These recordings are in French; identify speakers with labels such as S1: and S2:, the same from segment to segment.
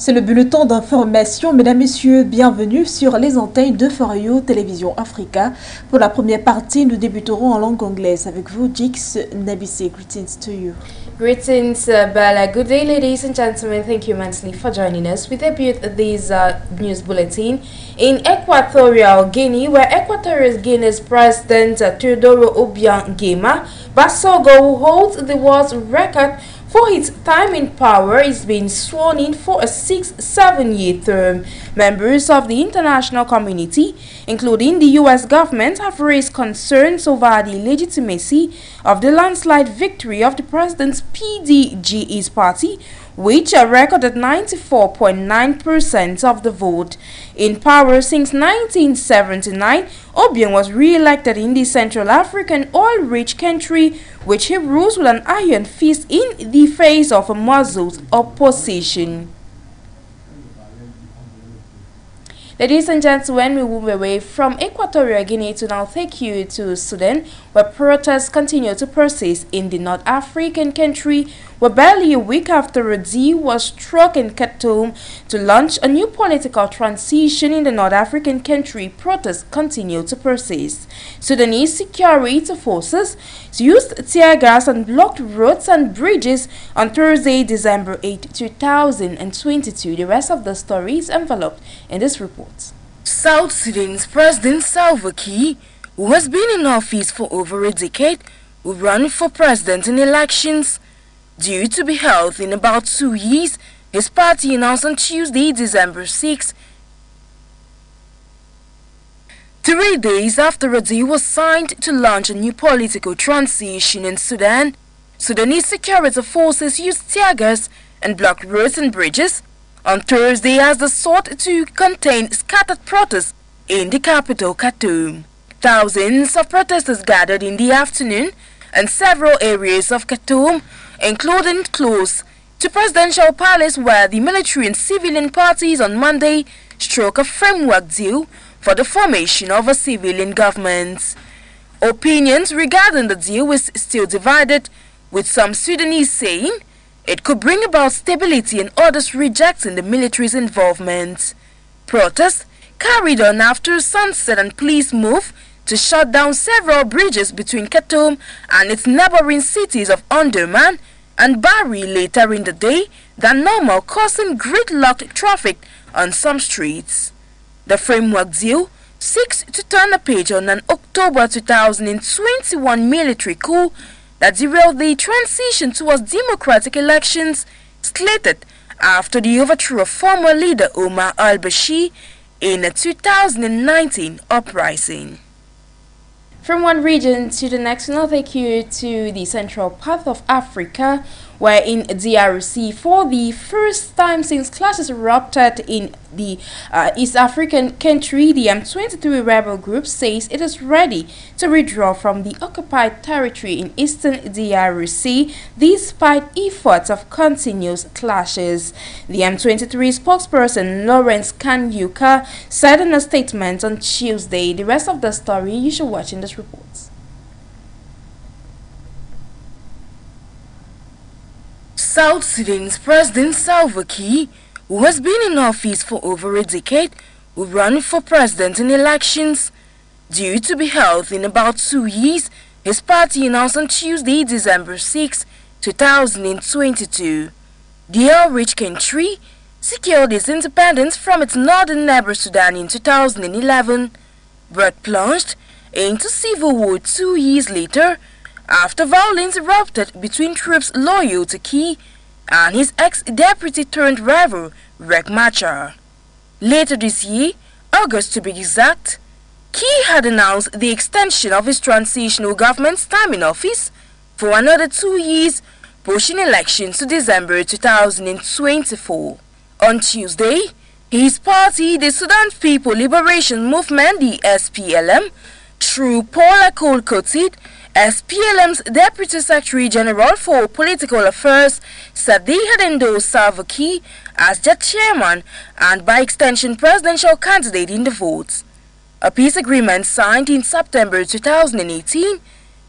S1: C'est le bulletin d'information. Mesdames, Messieurs, bienvenue sur les antennes de For You Télévision Africa. Pour la première partie, nous débuterons en langue anglaise avec vous, Jix Nabisse. Greetings to you.
S2: Greetings, Bella. Good day, ladies and gentlemen. Thank you immensely for joining us. We debut this news bulletin in Equatorial Guinea, where Equatorial Guinea's President Teodoro Obiang Nguema Basogo, who holds the world's record for his time in power, is being sworn in for a 6-7-year term. Members of the international community, including the U.S. government, have raised concerns over the legitimacy of the landslide victory of the president's PDGE's party, which recorded 94.9% of the vote. In power since 1979, Obiang was re-elected in the Central African oil-rich country, which he rules with an iron fist in the face of a muzzled opposition. Ladies and gentlemen, we move away from Equatorial Guinea to now take you to Sudan, where protests continue to persist in the North African country, where barely a week after a deal was struck in Khartoum to launch a new political transition in the North African country, protests continue to persist. Sudanese security forces used tear gas and blocked roads and bridges on Thursday, December 8, 2022. The rest of the story is enveloped in this report.
S3: South Sudan's President Salva Kiir, who has been in office for over a decade, will run for president in elections. Due to be held in about 2 years, his party announced on Tuesday, December 6. 3 days after a deal was signed to launch a new political transition in Sudan, Sudanese security forces used tear gas and blocked roads and bridges on Thursday as they sought to contain scattered protests in the capital, Khartoum. Thousands of protesters gathered in the afternoon in several areas of Khartoum, including close to Presidential Palace, where the military and civilian parties on Monday struck a framework deal for the formation of a civilian government. Opinions regarding the deal is still divided, with some Sudanese saying it could bring about stability and others rejecting the military's involvement. Protests carried on after sunset and police moved to shut down several bridges between Khartoum and its neighboring cities of Omdurman and Bari later in the day than normal, causing gridlocked traffic on some streets. The framework deal seeks to turn a page on an October 2021 military coup that derailed the transition towards democratic elections slated after the overthrow of former leader Omar al-Bashir in a 2019 uprising.
S2: From one region to the next, now take you to the central part of Africa, where in DRC, for the first time since clashes erupted in the East African country, the M23 rebel group says it is ready to withdraw from the occupied territory in eastern DRC, despite efforts of continuous clashes. The M23 spokesperson Lawrence Kanyuka said in a statement on Tuesday. The rest of the story you should watch in this report.
S3: South Sudan's President Salva Kiir, who has been in office for over a decade, will run for president in elections. Due to be held in about 2 years, his party announced on Tuesday, December 6, 2022. The oil-rich country secured its independence from its northern neighbor Sudan in 2011, but plunged into civil war 2 years later, after violence erupted between troops loyal to Kiir and his ex-deputy turned rival, Riek Machar. Later this year, August to be exact, Kiir had announced the extension of his transitional government's time in office for another 2 years, pushing elections to December 2024. On Tuesday, his party, the Sudan People Liberation Movement, the SPLM, through Paul Akol-Kotid, SPLM's Deputy Secretary General for Political Affairs, said they had endorsed Salva Kiir as their chairman and by extension presidential candidate in the votes. A peace agreement signed in September 2018,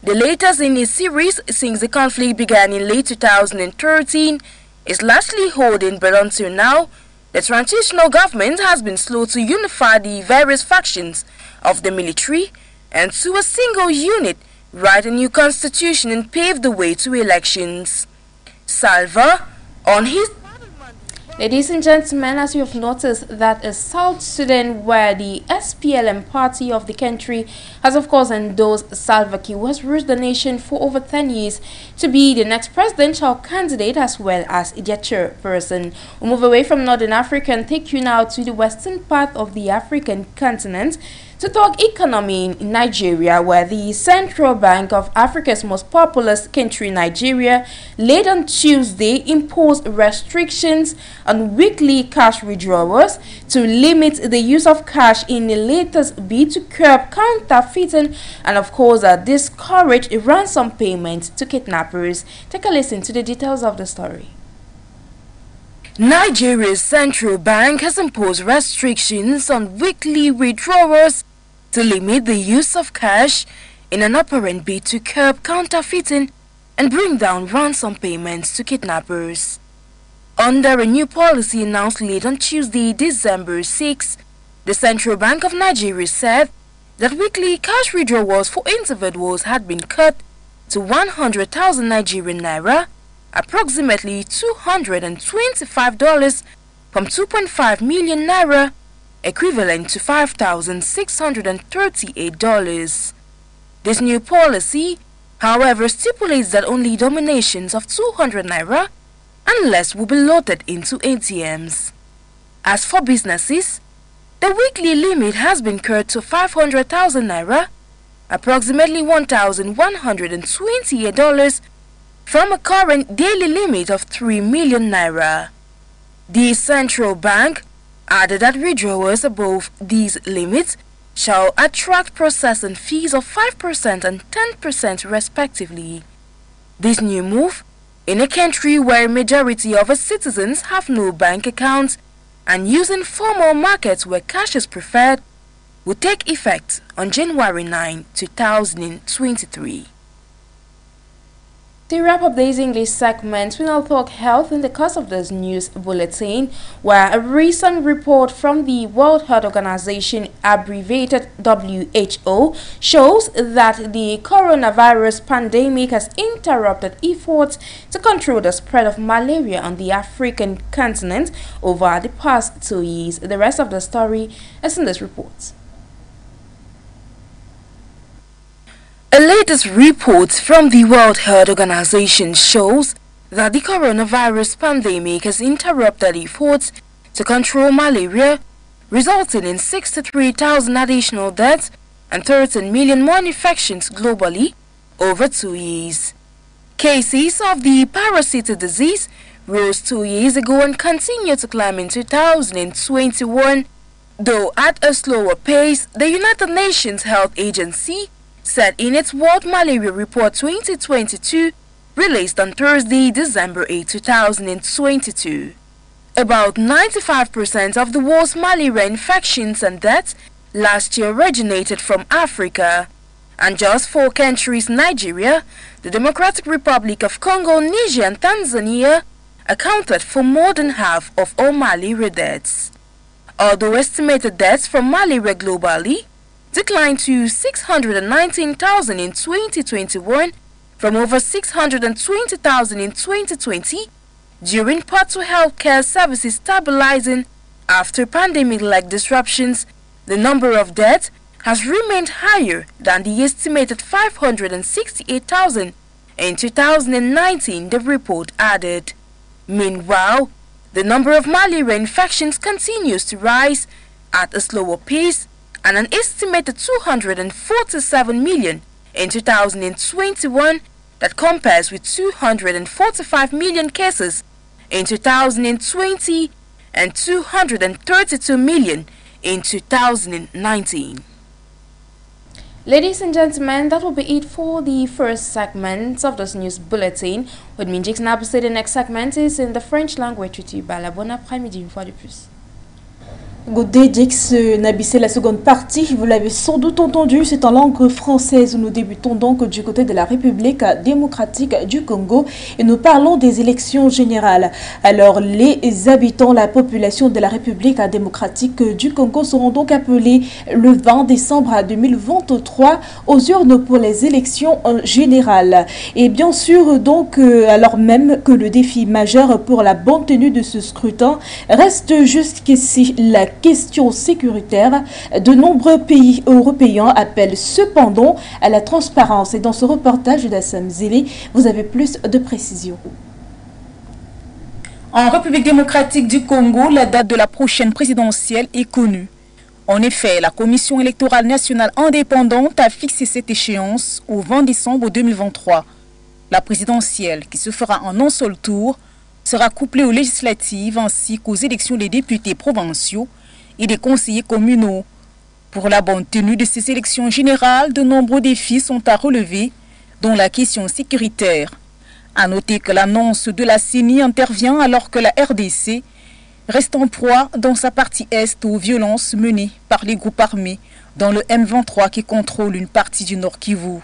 S3: the latest in a series since the conflict began in late 2013, is largely holding, but until now, The transitional government has been slow to unify the various factions of the military and to a single unit, write a new constitution and pave the way to elections. Salva, on his...
S2: Ladies and gentlemen, as you have noticed, that is South Sudan, where the SPLM party of the country has of course endorsed Salva Kiir, who has ruled the nation for over 10 years, to be the next presidential candidate as well as their chairperson. We'll move away from Northern Africa and take you now to the western part of the African continent to talk economy in Nigeria, where the Central Bank of Africa's most populous country, Nigeria, late on Tuesday imposed restrictions on weekly cash withdrawals to limit the use of cash in the latest bid to curb counterfeiting and of course discourage ransom payments to kidnappers. Take a listen to the details of the story.
S3: Nigeria's central bank has imposed restrictions on weekly withdrawals to limit the use of cash in an apparent bid to curb counterfeiting and bring down ransom payments to kidnappers. Under a new policy announced late on Tuesday, December 6, the Central Bank of Nigeria said that weekly cash withdrawals for individuals had been cut to 100,000 Nigerian naira, approximately $225, from 2.5 million naira, equivalent to $5,638. This new policy, however, stipulates that only donations of 200 naira and less will be loaded into ATMs. As for businesses, the weekly limit has been cut to 500,000 naira, approximately $1,128, from a current daily limit of 3 million naira. The central bank added that withdrawals above these limits shall attract processing fees of 5% and 10% respectively. This new move, in a country where a majority of its citizens have no bank accounts and use informal markets where cash is preferred, will take effect on January 9, 2023.
S2: To wrap up this English segment, we now talk health in the course of this news bulletin, where a recent report from the World Health Organization, abbreviated WHO, shows that the coronavirus pandemic has interrupted efforts to control the spread of malaria on the African continent over the past 2 years. The rest of the story is in this report.
S3: A latest report from the World Health Organization shows that the coronavirus pandemic has interrupted efforts to control malaria, resulting in 63,000 additional deaths and 13 million more infections globally over 2 years. Cases of the parasitic disease rose 2 years ago and continued to climb in 2021, though at a slower pace. The United Nations Health Agency said in its World Malaria Report 2022, released on Thursday, December 8, 2022. About 95% of the world's malaria infections and deaths last year originated from Africa, and just 4 countries, Nigeria, the Democratic Republic of Congo, Niger and Tanzania, accounted for more than half of all malaria deaths. Although estimated deaths from malaria globally declined to 619,000 in 2021 from over 620,000 in 2020, due in part to healthcare services stabilizing after pandemic-like disruptions, the number of deaths has remained higher than the estimated 568,000 in 2019, the report added. Meanwhile, the number of malaria infections continues to rise at a slower pace, and an estimated 247 million in 2021 that compares with 245 million cases in 2020 and 232 million in 2019.
S2: Ladies and gentlemen, that will be it for the first segment of this news bulletin. With me, Jix Nabuse, the next segment is in the French language with you. Bon après-midi, une fois de plus.
S1: Godé Dix Nabissé, la seconde partie, vous l'avez sans doute entendu, c'est en langue française. Nous débutons donc du côté de la République démocratique du Congo et nous parlons des élections générales. Alors, les habitants, la population de la République démocratique du Congo seront donc appelés le 20 décembre 2023 aux urnes pour les élections générales. Et bien sûr, donc, alors même que le défi majeur pour la bonne tenue de ce scrutin reste jusqu'ici la question sécuritaire, de nombreux pays européens appellent cependant à la transparence. Et dans ce reportage d'Assam Zili, vous avez plus de précisions.
S4: En République démocratique du Congo, la date de la prochaine présidentielle est connue. En effet, la Commission électorale nationale indépendante a fixé cette échéance au 20 décembre 2023. La présidentielle, qui se fera en un seul tour, sera couplée aux législatives ainsi qu'aux élections des députés provinciaux et des conseillers communaux. Pour la bonne tenue de ces élections générales, de nombreux défis sont à relever, dont la question sécuritaire. À noter que l'annonce de la CENI intervient alors que la RDC reste en proie dans sa partie est aux violences menées par les groupes armés dans le M23 qui contrôle une partie du Nord Kivu.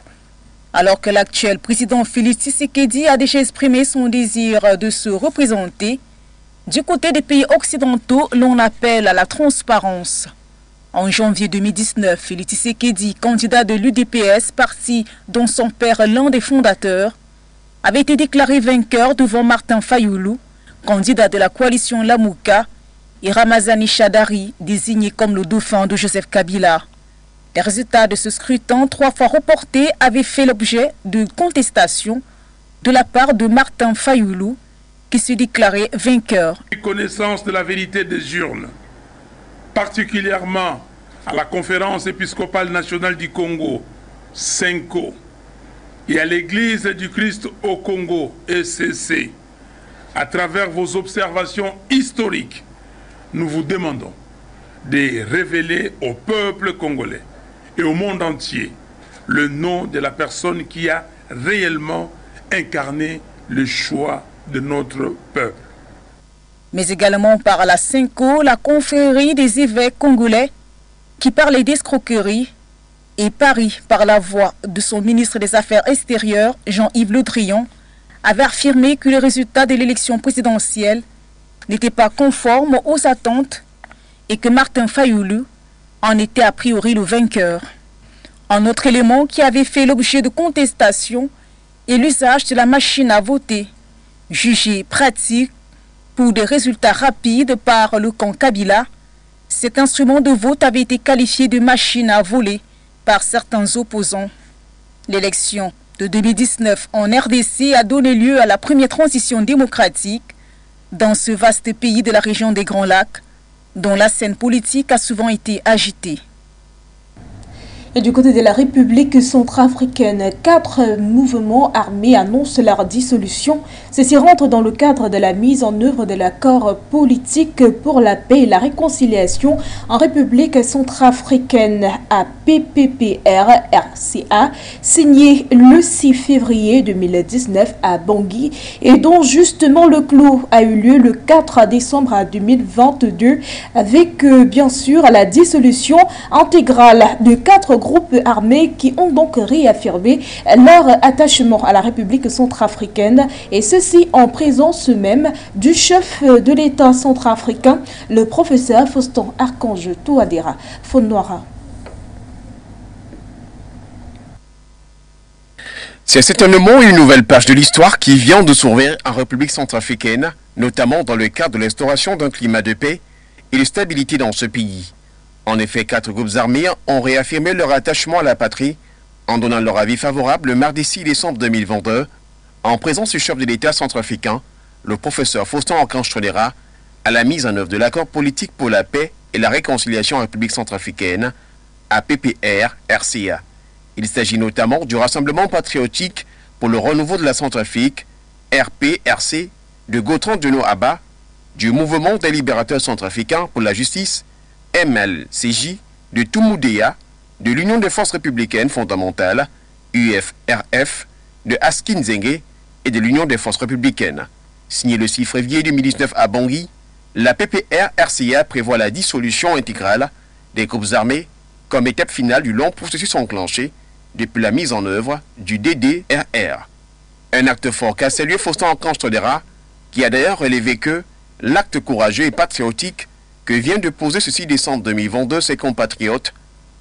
S4: Alors que l'actuel président Félix Tshisekedi a déjà exprimé son désir de se représenter, du côté des pays occidentaux, l'on appelle à la transparence. En janvier 2019, Félix Tshisekedi, candidat de l'UDPS, parti dont son père est l'un des fondateurs, avait été déclaré vainqueur devant Martin Fayoulou, candidat de la coalition Lamouka, et Ramazani Chadari, désigné comme le dauphin de Joseph Kabila. Les résultats de ce scrutin, 3 fois reportés, avaient fait l'objet de contestations de la part de Martin Fayoulou, qui se déclarait vainqueur.
S5: Connaissance de la vérité des urnes, particulièrement à la Conférence épiscopale nationale du Congo, CENCO, et à l'Église du Christ au Congo, ECC, à travers vos observations historiques, nous vous demandons de révéler au peuple congolais et au monde entier le nom de la personne qui a réellement incarné le choix de notre peuple.
S4: Mais également par la CENCO, la confrérie des évêques congolais, qui parlait d'escroquerie, et Paris, par la voix de son ministre des Affaires extérieures, Jean-Yves Le Drian, avait affirmé que les résultats de l'élection présidentielle n'étaient pas conformes aux attentes et que Martin Fayoulou en était a priori le vainqueur. Un autre élément qui avait fait l'objet de contestation est l'usage de la machine à voter, jugé pratique pour des résultats rapides par le camp Kabila. Cet instrument de vote avait été qualifié de machine à voler par certains opposants. L'élection de 2019 en RDC a donné lieu à la première transition démocratique dans ce vaste pays de la région des Grands Lacs, dont la scène politique a souvent été agitée.
S1: Et du côté de la République centrafricaine, 4 mouvements armés annoncent leur dissolution. Ceci rentre dans le cadre de la mise en œuvre de l'accord politique pour la paix et la réconciliation en République centrafricaine APPPR-RCA, signé le 6 février 2019 à Bangui et dont justement le clos a eu lieu le 4 décembre 2022 avec bien sûr la dissolution intégrale de 4 groupes armés qui ont donc réaffirmé leur attachement à la République centrafricaine et ceci en présence même du chef de l'État centrafricain, le professeur Faustin Archange Touadéra Fonnoira.
S6: C'est certainement une nouvelle page de l'histoire qui vient de s'ouvrir en République centrafricaine, notamment dans le cadre de l'instauration d'un climat de paix et de stabilité dans ce pays. En effet, 4 groupes armés ont réaffirmé leur attachement à la patrie en donnant leur avis favorable le mardi 6 décembre 2022 en présence du chef de l'État centrafricain, le professeur Faustin Archange Touadéra, à la mise en œuvre de l'accord politique pour la paix et la réconciliation en République centrafricaine, APPR-RCA. Il s'agit notamment du Rassemblement patriotique pour le renouveau de la Centrafrique, RPRC, de Gautran Denou Abba, du Mouvement des libérateurs centrafricains pour la justice, MLCJ, de Toumoudéa, de l'Union des forces républicaines fondamentales, UFRF, de Askin Zengue et de l'Union des forces républicaines. Signé le 6 février 2019 à Bangui, La PPR-RCA prévoit la dissolution intégrale des groupes armés comme étape finale du long processus enclenché depuis la mise en œuvre du DDRR. Un acte fort qu'a salué Faustin Archange-Touadéra, qui a d'ailleurs relevé que l'acte courageux et patriotique que vient de poser ce 6 décembre 2022 ses compatriotes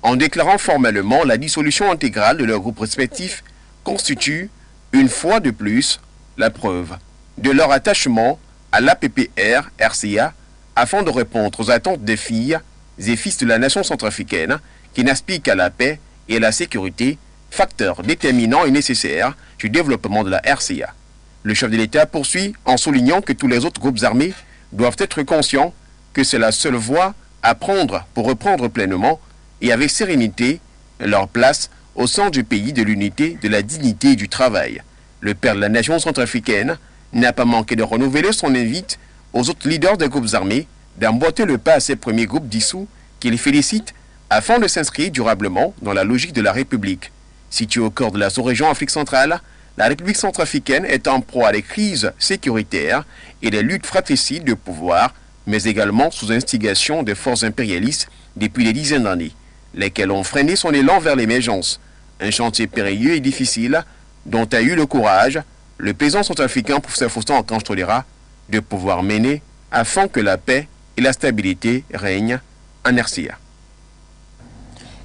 S6: en déclarant formellement la dissolution intégrale de leurs groupes respectifs constitue, une fois de plus, la preuve de leur attachement à l'APPR-RCA afin de répondre aux attentes des filles et fils de la nation centrafricaine qui n'aspirent qu'à la paix et à la sécurité, facteurs déterminants et nécessaires du développement de la RCA. Le chef de l'État poursuit en soulignant que tous les autres groupes armés doivent être conscients que c'est la seule voie à prendre pour reprendre pleinement et avec sérénité leur place au sein du pays de l'unité, de la dignité et du travail. Le père de la nation centrafricaine n'a pas manqué de renouveler son invite aux autres leaders des groupes armés d'emboîter le pas à ces premiers groupes dissous qu'il félicite afin de s'inscrire durablement dans la logique de la République. Située au cœur de la sous-région Afrique centrale, la République centrafricaine est en proie à des crises sécuritaires et des luttes fratricides de pouvoir, mais également sous instigation des forces impérialistes depuis des dizaines d'années, lesquelles ont freiné son élan vers l'émergence. Un chantier périlleux et difficile dont a eu le courage le président centrafricain professeur Faustin Archange-Touadéra de pouvoir mener afin que la paix et la stabilité règnent en RCA.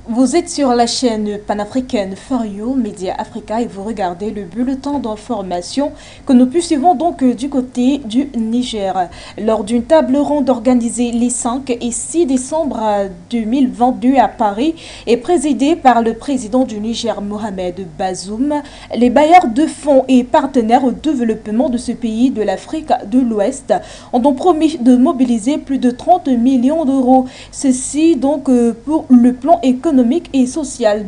S1: Vous êtes sur la chaîne panafricaine For You Media Africa et vous regardez le bulletin d'information que nous poursuivons donc du côté du Niger. Lors d'une table ronde organisée les 5 et 6 décembre 2022 à Paris et présidée par le président du Niger Mohamed Bazoum, les bailleurs de fonds et partenaires au développement de ce pays de l'Afrique de l'Ouest ont donc promis de mobiliser plus de 30 millions d'euros. Ceci donc pour le plan économique et social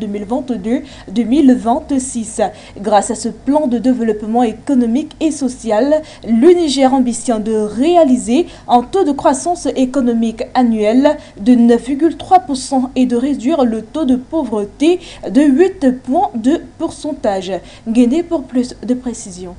S1: 2022-2026. Grâce à ce plan de développement économique et social, le Niger ambitionne de réaliser un taux de croissance économique annuel de 9,3% et de réduire le taux de pauvreté de 8 points de pourcentage. Guéné pour plus de précision.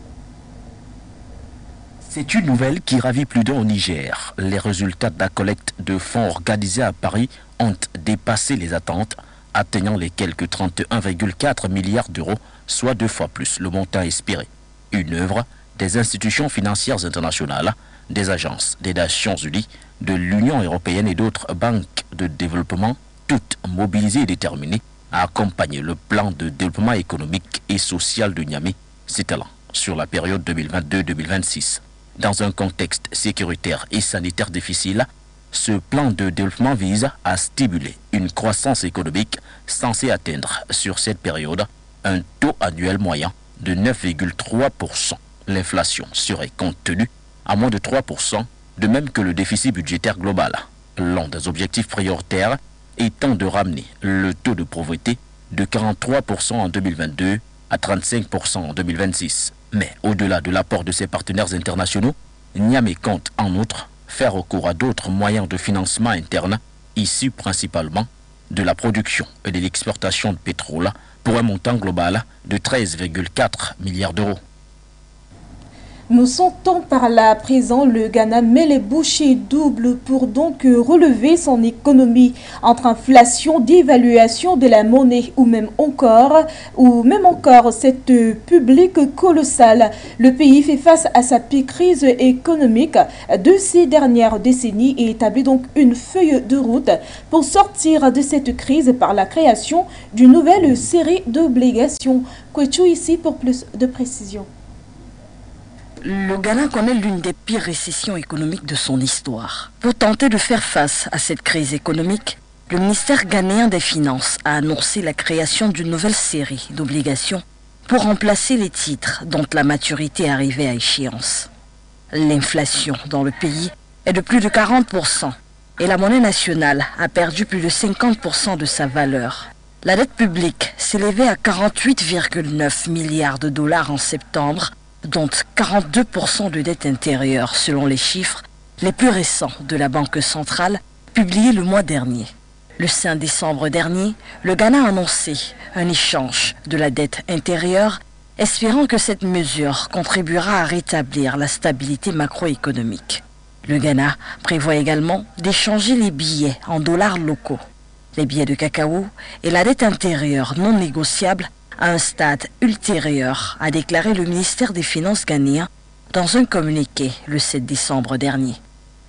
S7: C'est une nouvelle qui ravit plus d'un au Niger. Les résultats de la collecte de fonds organisée à Paris ont dépassé les attentes, atteignant les quelques 31,4 milliards d'euros, soit 2 fois plus le montant espéré. Une œuvre des institutions financières internationales, des agences des Nations Unies, de l'Union européenne et d'autres banques de développement, toutes mobilisées et déterminées à accompagner le plan de développement économique et social de Niamey s'étalant sur la période 2022-2026. Dans un contexte sécuritaire et sanitaire difficile, ce plan de développement vise à stimuler une croissance économique censée atteindre sur cette période un taux annuel moyen de 9,3%. L'inflation serait contenue à moins de 3%, de même que le déficit budgétaire global. L'un des objectifs prioritaires étant de ramener le taux de pauvreté de 43% en 2022 à 35% en 2026. Mais au-delà de l'apport de ses partenaires internationaux, Niamey compte en outre faire recours à d'autres moyens de financement interne, issus principalement de la production et de l'exportation de pétrole, pour un montant global de 13,4 milliards d'euros.
S1: Nous sentons par là à présent le Ghana met les bouchées doubles pour donc relever son économie entre inflation, dévaluation de la monnaie ou même encore cette publique colossale. Le pays fait face à sa pire crise économique de ces dernières décennies et établit donc une feuille de route pour sortir de cette crise par la création d'une nouvelle série d'obligations. Kouechou ici pour plus de précision.
S8: Le Ghana connaît l'une des pires récessions économiques de son histoire. Pour tenter de faire face à cette crise économique, le ministère ghanéen des Finances a annoncé la création d'une nouvelle série d'obligations pour remplacer les titres dont la maturité arrivait à échéance. L'inflation dans le pays est de plus de 40% et la monnaie nationale a perdu plus de 50% de sa valeur. La dette publique s'élevait à 48,9 milliards de dollars en septembre, dont 42% de dette intérieure selon les chiffres les plus récents de la Banque centrale publiés le mois dernier. Le 5 décembre dernier, le Ghana a annoncé un échange de la dette intérieure, espérant que cette mesure contribuera à rétablir la stabilité macroéconomique. Le Ghana prévoit également d'échanger les billets en dollars locaux, les billets de cacao et la dette intérieure non négociable à un stade ultérieur, a déclaré le ministère des Finances ghanéen dans un communiqué le 7 décembre dernier.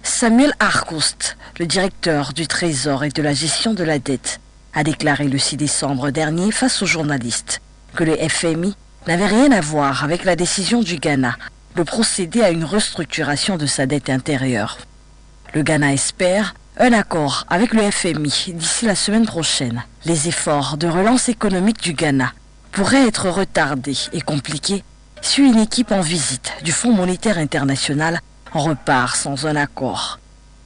S8: Samuel Arkoust, le directeur du Trésor et de la gestion de la dette, a déclaré le 6 décembre dernier face aux journalistes que le FMI n'avait rien à voir avec la décision du Ghana de procéder à une restructuration de sa dette intérieure. Le Ghana espère un accord avec le FMI d'ici la semaine prochaine. Les efforts de relance économique du Ghana pourraient être retardés et compliqués si une équipe en visite du Fonds monétaire international repart sans un accord.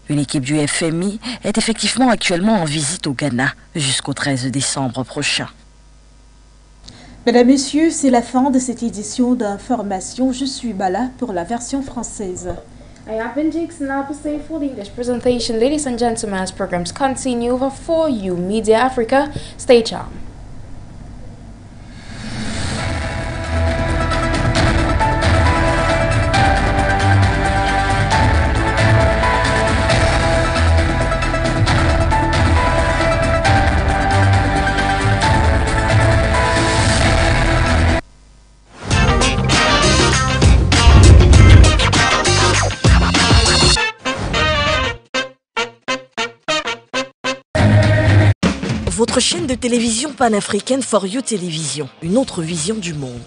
S8: Une équipe du FMI est effectivement actuellement en visite au Ghana jusqu'au 13 décembre prochain.
S1: Mesdames, Messieurs, c'est la fin de cette édition d'information. Je suis Bala pour la version française.
S2: I have been Jakes Nabase for the English presentation. Ladies and gentlemen, as programs continue over for you, Media Africa. Stay charmed.
S8: Votre chaîne de télévision panafricaine For You Télévision, une autre vision du monde.